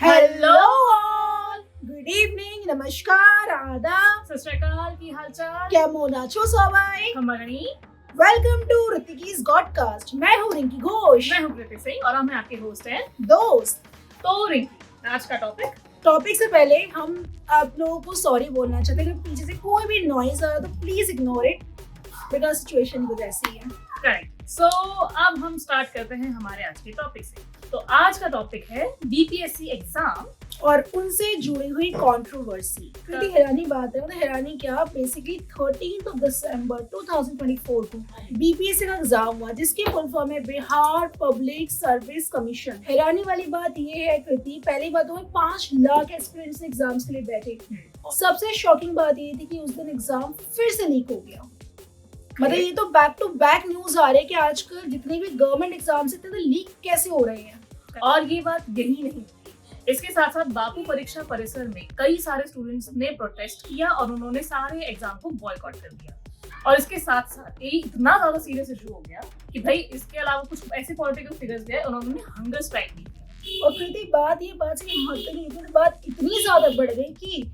Hello all, good evening, नमस्कार, आदाब, सत श्री अकाल, की हालचाल? केमन आछो सबाई? हमारी वेलकम टू ऋतिकीज गॉडकास्ट। मैं हूँ रिंकी घोष। मैं हूँ कृति सिंह और मैं आपके होस्ट हैं दोस्त। तो रिंकी, आज का टॉपिक से पहले हम आप लोगों को सॉरी बोलना चाहते हैं कि पीछे से कोई भी नॉइज आ रहा तो please ignore it, because situation कुछ ऐसी है। करेक्ट। सो अब हम स्टार्ट करते हैं हमारे आज के टॉपिक से। तो आज का टॉपिक है बीपीएससी एग्जाम और उनसे जुड़ी हुई कंट्रोवर्सी। कितनी हैरानी बात है, मतलब हैरानी क्या, बेसिकली 13 दिसंबर 2024 को बीपीएससी का एग्जाम हुआ जिसकी फुल फॉर्म है बिहार पब्लिक सर्विस कमीशन। हैरानी वाली बात ये है कृति, पहली बात तो 5 लाख एस्पिरेंट्स एग्जाम्स के लिए बैठे। सबसे शॉकिंग बात ये थी कि उस दिन एग्जाम फिर से लीक हो गया। मतलब ये तो बैक टू बैक न्यूज आ रहे हैं कि आजकल जितने भी गवर्नमेंट एग्जाम्स थे तो लीक कैसे हो रहे हैं। और ये बात यही नहीं, इसके साथ साथ बापू परीक्षा परिसर में कई सारे स्टूडेंट्स ने प्रोटेस्ट किया और उन्होंने सारे एग्जाम को बॉयकॉट कर दिया। और इसके साथ साथ ये इतना ज्यादा सीरियस इशू हो गया कि भाई इसके अलावा कुछ ऐसे पॉलिटिकल फिगर्स गए, उन्होंने हंगर स्ट्राइक की। और कृति बात बात इतनी ज्यादा बढ़ गई कि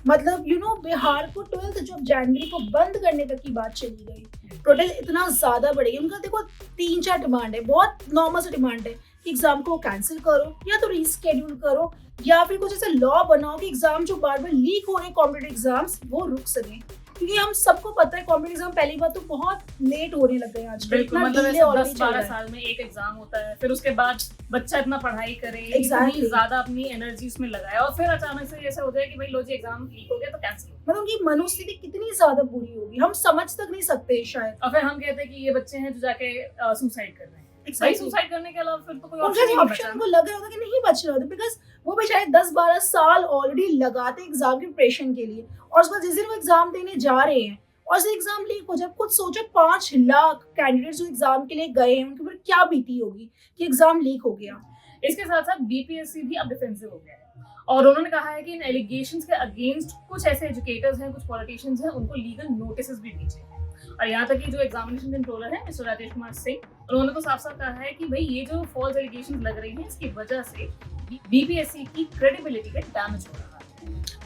मतलब बिहार को 12 जनवरी को बंद करने तक की बात चली गई। प्रोटेस्ट इतना ज्यादा बढ़ गई। उनका देखो 3-4 डिमांड है, बहुत नॉर्मल सा डिमांड है कि एग्जाम को कैंसिल करो या तो रीस्केड्यूल करो या फिर कुछ ऐसा लॉ बनाओ कि एग्जाम जो बार बार लीक हो रहे कॉम्पिटिटिव एग्जाम्स वो रुक सके। क्योंकि हम सबको पता है कॉम्पिटिटिव एग्जाम पहली बार तो बहुत लेट होने लग गए आजकल। बिल्कुल, मतलब 10-12 साल में एक एग्जाम होता है, फिर उसके बाद बच्चा इतना पढ़ाई करे, इतनी ज्यादा अपनी एनर्जी उसमें लगाए और फिर अचानक से ऐसा हो जाए कि भाई लो जी एग्जाम लीक हो गया तो कैंसिल। मतलब उनकी मनोस्थिति कितनी ज्यादा बुरी होगी हम समझ तक नहीं सकते शायद। और फिर हम कहते हैं कि ये बच्चे हैं जो जाके सुसाइड कर रहे हैं। भाई सुसाइड करने के अलावा फिर तो कोई ऑप्शन नहीं बचा। उनको लग रहा होता कि नहीं बच रहा होता, बिकॉज वो बेचारे 10-12 साल ऑलरेडी लगाते एग्जाम की प्रिपरेशन के लिए और उसके बाद जिस दिन वो एग्जाम देने जा रहे हैं और से एग्जाम लीक हो जाए। खुद सोचो 5 लाख कैंडिडेट्स जो एग्जाम के लिए गए हैं उनके ऊपर क्या बीती होगी कि एग्जाम लीक हो गया। इसके साथ साथ बीपीएससी भी अब डिफेंसिव हो गया है और उन्होंने कहा है कि इन एलिगेशंस के अगेंस्ट कुछ ऐसे एजुकेटर्स हैं, कुछ पॉलिटिशियंस हैं, उनको लीगल नोटिस भी भेजे हैं। और यहाँ तक कि जो एग्जामिनेशन कंट्रोलर है मिस्टर राजेश कुमार सिंह, उन्होंने तो साफ साफ कहा है कि भाई ये जो फॉल्स एलिगेशंस लग रही हैं इसकी वजह से बीपीएससी की क्रेडिबिलिटी का डैमेज हो रहा है।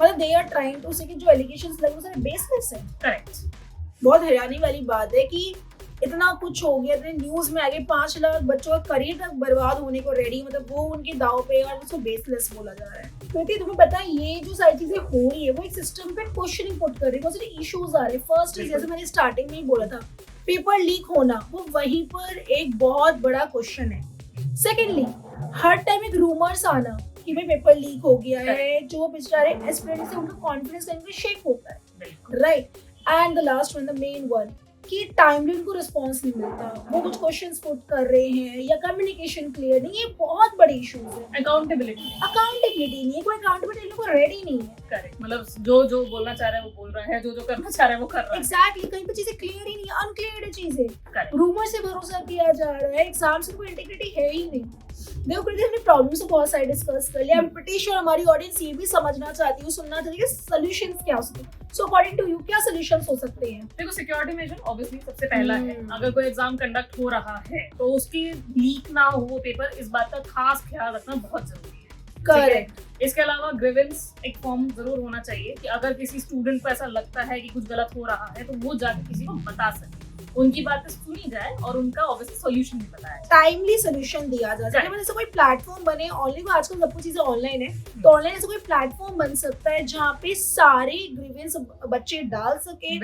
मतलब दे आर ट्राइंग टू से कि जो एलिगेशंस लगे वो सारे बेसलेस हैं। करेक्ट। बहुत हैरानी वाली बात है कि इतना कुछ हो गया, इतने न्यूज में आगे 5 लाख बच्चों का करियर तक बर्बाद होने को रेडी, मतलब वो उनके दाव पे और उसको बेसलेस बोला जा रहा है। क्योंकि तुम्हें पता है ये जो सारी चीजें हो रही है वो एक सिस्टम पे क्वेश्चनिंग पुट कर रही है, बहुत सारे इश्यूज आ रहे हैं। फर्स्ट इज जैसे मैंने स्टार्टिंग में ही बोला था पेपर लीक होना, वो वहीं पर एक बहुत बड़ा क्वेश्चन है। सेकेंडली हर टाइम एक रूमर्स आना कि भाई पेपर लीक हो गया है, जो बेचारे एस्पिरेंट्स हैं उनका कॉन्फिडेंस कहीं शेक होता है, right. And the last one, the main one, कि टाइमली उनको रिस्पॉन्स नहीं मिलता, वो कुछ क्वेश्चंस पुट कर रहे हैं या कम्युनिकेशन क्लियर नहीं, ये बहुत बड़े इश्यूज है। अकाउंटेबिलिटी नहीं है, कोई अकाउंटेबिलिटी को रेडी नहीं है। करेक्ट, मतलब जो बोलना चाह रहा है वो बोल रहा है, जो करना चाह रहा है वो कर रहा है। एग्जैक्टली, कहीं पे चीजें क्लियर ही नहीं है, अनक्लियर है चीजें, रूमर से भरोसा किया जा रहा है, एग्जाम से कोई इंटीग्रिटी है ही नहीं। देखो कृति, हमने प्रॉब्लम्स तो बहुत सारे डिस्कस कर लिया। आई एम प्रीटी श्योर हमारी ऑडियंस ये भी समझना चाहती है, सुनना चाहती है कि सॉल्यूशंस क्या हो सकते हैं। सो अकॉर्डिंग टू यू क्या सॉल्यूशंस हो सकते हैं? देखो, सिक्योरिटी मेजर ऑब्वियसली सबसे पहला है। अगर कोई एग्जाम कंडक्ट हो रहा है तो उसकी लीक ना हो पेपर, इस बात का खास ख्याल रखना बहुत जरूरी है। करेक्ट। इसके अलावा ग्रीवेंस एक फॉर्म जरूर होना चाहिए कि अगर किसी स्टूडेंट को ऐसा लगता है कि कुछ गलत हो रहा है तो वो जाकर किसी को बता सके, उनकी बातें सुनी जाए और उनका ऑब्वियसली सॉल्यूशन भी बताया जाए, टाइमली सॉल्यूशन दिया जा सके। मतलब ऐसा कोई प्लेटफॉर्म बने, ऑनलाइन को आजकल सब कुछ चीजें ऑनलाइन है, तो ऑनलाइन ऐसा कोई प्लेटफॉर्म बन सकता है जहाँ पे सारे ग्रीवेंस बच्चे डाल सके,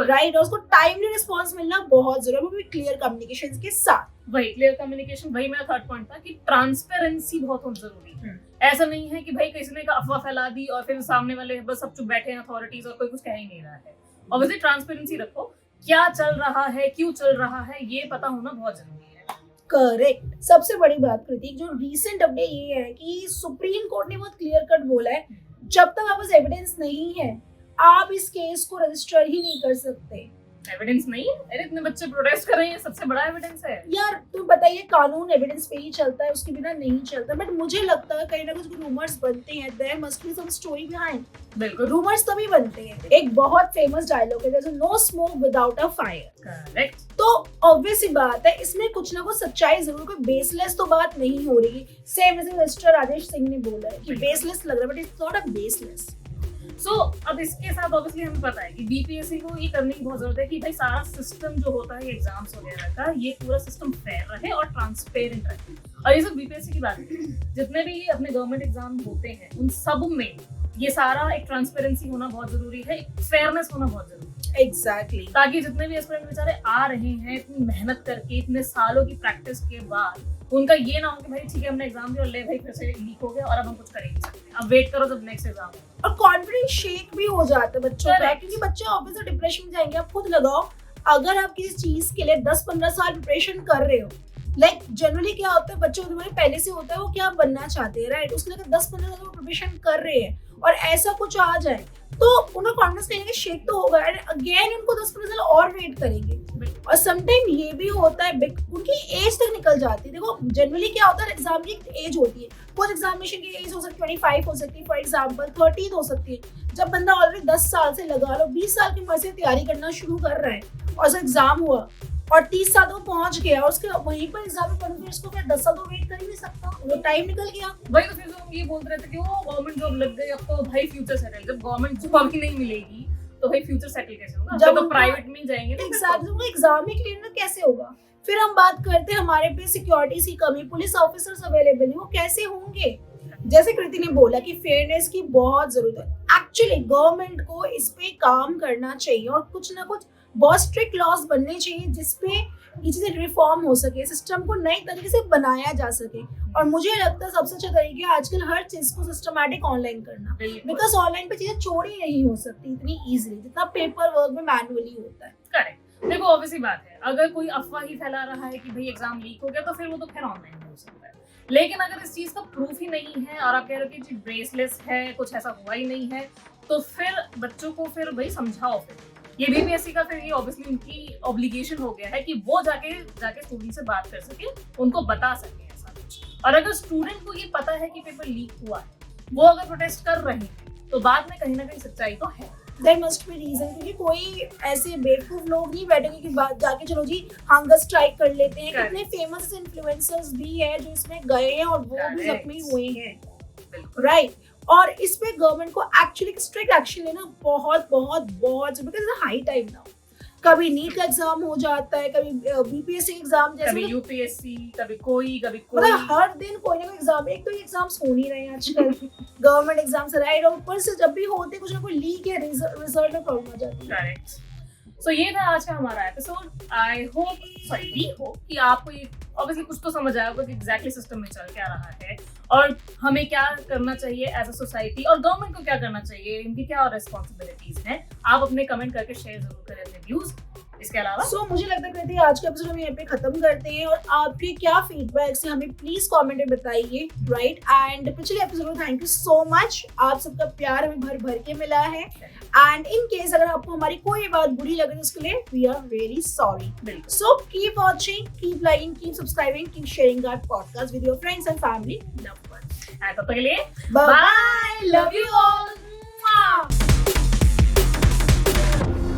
राइट। और उसको टाइमली रिस्पॉन्स मिलना बहुत जरूरी है, क्लियर कम्युनिकेशन के साथ। वही क्लियर कम्युनिकेशन, वही मेरा थर्ड पॉइंट था कि ट्रांसपेरेंसी बहुत जरूरी है। ऐसा नहीं है कि भाई किसी ने अफवाह फैला दी और फिर सामने वाले बस सब चुप बैठे हैं अथॉरिटीज और कोई कुछ कह ही नहीं रहा है। ऑब्वियसली ट्रांसपेरेंसी रखो, क्या चल रहा है, क्यों चल रहा है, ये पता होना बहुत जरूरी है। करेक्ट। सबसे बड़ी बात प्रतीक, जो रीसेंट अपडेट ये है कि सुप्रीम कोर्ट ने बहुत क्लियर कट बोला है जब तक आपके पास एविडेंस नहीं है आप इस केस को रजिस्टर ही नहीं कर सकते। एविडेंस नहीं है? अरे इतने बच्चे प्रोटेस्ट कर रहे हैं, सबसे बड़ा एविडेंस है। यार तुम बताइए, कानून एविडेंस पे ही चलता है, उसके बिना नहीं चलता। बट मुझे लगता है कहीं ना कुछ रूमर्स बनते हैं, there must be some story behind. बिल्कुल रूमर्स तभी बनते हैं। एक बहुत फेमस डायलॉग है, जैसे no smoke without a fire. Correct. तो ऑब्वियस सी बात है, इसमें कुछ ना कुछ सच्चाई जरूर, कोई बेसलेस तो बात नहीं हो रही। सेम जैसे मिस्टर राजेश सिंह ने बोला है कि बेसलेस लग रहा है, but it's not a baseless. So अब इसके साथ ऑब्वियसली हमें पता है कि बीपीएससी को ये करने की बहुत जरूरत है कि भाई सारा सिस्टम जो होता है एग्जाम्स वगैरह का, ये पूरा सिस्टम फेयर रहे और ट्रांसपेरेंट रहे। और ये सब बीपीएससी की बात है, जितने भी अपने गवर्नमेंट एग्जाम होते हैं उन सब में ये सारा एक ट्रांसपेरेंसी होना बहुत जरूरी है, एक फेयरनेस होना बहुत जरूरी है। एग्जैक्टली। ताकि जितने भी एस्पिरेंट बेचारे आ रहे हैं इतनी मेहनत करके, इतने सालों की प्रैक्टिस के बाद, उनका ये ना हो कि भाई ठीक है हमने एग्जाम दिया, ले भाई फिर से लीक हो गया और अब हम कुछ कर ही नहीं सकते, अब वेट करो जब नेक्स्ट एग्जाम हो। और कॉन्फिडेंस शेक भी हो जाता है बच्चों का, Correct. क्योंकि बच्चे ऑब्वियसली डिप्रेशन में जाएंगे। आप खुद लगाओ, अगर आप किसी चीज के लिए 10-15 साल प्रिपरेशन कर रहे हो, लाइक जनरली क्या होता है बच्चों को पहले से होता है वो क्या बनना चाहते हैं, राइट? उसके लिए 10-15 साल प्रिपरेशन कर रहे हैं और ऐसा कुछ आ जाए तो उनका कॉन्फिडेंस कहीं ना कहीं शेक तो होगा, एंड अगेन उनको 10-15 साल और वेट करेंगे। और समटाइम ये भी होता है उनकी एज तक निकल जाती है। देखो जनरली क्या होता है, एग्जाम की एज होती है, कुछ एग्जामिनेशन की एज हो सकती है 25 हो सकती है, फॉर एग्जांपल 30 हो सकती है। जब बंदा ऑलरेडी 10 साल से लगा लो 20 साल की उम्र से तैयारी करना शुरू कर रहा है और उसका एग्जाम हुआ और 30 साल तो पहुंच गया और उसके वहीं पर एग्जाम में पढ़ूंगी, इसको फिर 10 साल तो वेट कर ही नहीं सकता, वो टाइम निकल गया। वही तो फिर जो हम ये बोलते रहते कि वो गवर्नमेंट जॉब लग गई अब तो भाई फ्यूचर सेटल। जब गवर्नमेंट जॉब ही नहीं मिलेगी तो भाई फ्यूचर सेटल कैसे होगा? जब तो प्राइवेट में जाएंगे ना, एग्जाम ही क्लियर कैसे होगा? फिर हम बात करते हैं हमारे पे सिक्योरिटीज की कमी, पुलिस ऑफिसर्स अवेलेबल नहीं, वो कैसे होंगे? जैसे कृति ने बोला कि फेयरनेस की बहुत जरूरत है। एक्चुअली गवर्नमेंट को इस पे काम करना चाहिए और कुछ ना कुछ बहुत स्ट्रिक्ट लॉज बनने चाहिए जिसपे ये चीजें रिफॉर्म हो सके, सिस्टम को नई तरीके से बनाया जा सके। और मुझे लगता है सबसे अच्छा तरीका है आजकल हर चीज को सिस्टमैटिक ऑनलाइन करना, बिकॉज ऑनलाइन पे चीजें चोरी नहीं हो सकती इतनी इजीली जितना पेपर वर्क में मैनुअली होता है। करेक्ट। देखो ऑब्वियसली बात है, अगर कोई अफवाह ही फैला रहा है कि भाई एग्जाम लीक हो गया तो फिर वो तो खैर ऑनलाइन हो सकता है, लेकिन अगर इस चीज का प्रूफ ही नहीं है और आप कह रहे हो कि ब्रेसलेस है, कुछ ऐसा हुआ ही नहीं है, तो फिर बच्चों को फिर भाई समझाओ। फिर ये बीपीएससी का फिर ये ऑब्वियसली उनकी ऑब्लिगेशन हो गया है कि वो जाके स्टूडेंट से बात कर सके, उनको बता सके ऐसा कुछ। और अगर स्टूडेंट को ये पता है कि पेपर लीक हुआ है, वो अगर प्रोटेस्ट कर रहे हैं तो बाद में कहीं ना कहीं सच्चाई तो है। There must be reason, क्योंकि कोई ऐसे बेवकूफ लोग नहीं बैठेंगे कि जाके चलो जी हंगर स्ट्राइक कर लेते हैं। कितने फेमस इन्फ्लुएंसर्स भी हैं जो इसमें गए हैं और वो भी जख्मी हुए हैं, राइट? और इस पे गवर्नमेंट को एक्चुअली स्ट्रिक्ट एक्शन लेना बहुत बहुत बहुत, बिकॉज हाई टाइम नाउ। कभी नीट का एग्जाम हो जाता है, कभी बीपीएससी एग्जाम, जैसे कभी यूपीएससी, कभी कोई मतलब हर दिन कोई ना कोई एग्जाम। एक तो ये एग्जाम्स हो नहीं रहे हैं आजकल गवर्नमेंट एग्जाम्स, राइट? और ऊपर से जब भी होते कुछ ना कोई लीक या रिजल्ट में प्रॉब्लम आ जाती है। करेक्ट। सो ये था आज का हमारा episode. I hope, sorry we hope कि आपको ये ऑब्वियसली कुछ तो समझ आया होगा कि एग्जैक्टली सिस्टम में चल क्या रहा है और हमें क्या करना चाहिए एज अ सोसाइटी और गवर्नमेंट को क्या करना चाहिए, इनकी क्या रिस्पॉन्सिबिलिटीज हैं। आप अपने कमेंट करके शेयर जरूर करें अपने व्यूज। इसके अलावा मुझे लगता है आज का एपिसोड हम यहाँ पे खत्म करते हैं और आपके क्या फीडबैक से हमें प्लीज कमेंट में बताइए, राइट? एंड पिछले एपिसोड में थैंक यू सो मच, आप सबका प्यार हमें भर भर के मिला है। एंड इन केस अगर आपको हमारी कोई बात बुरी लगे तो उसके लिए we are very sorry. So keep watching, keep liking, keep subscribing, keep sharing our podcast with your friends and family. Love you. तब तक के लिए बाय, लव यू ऑल।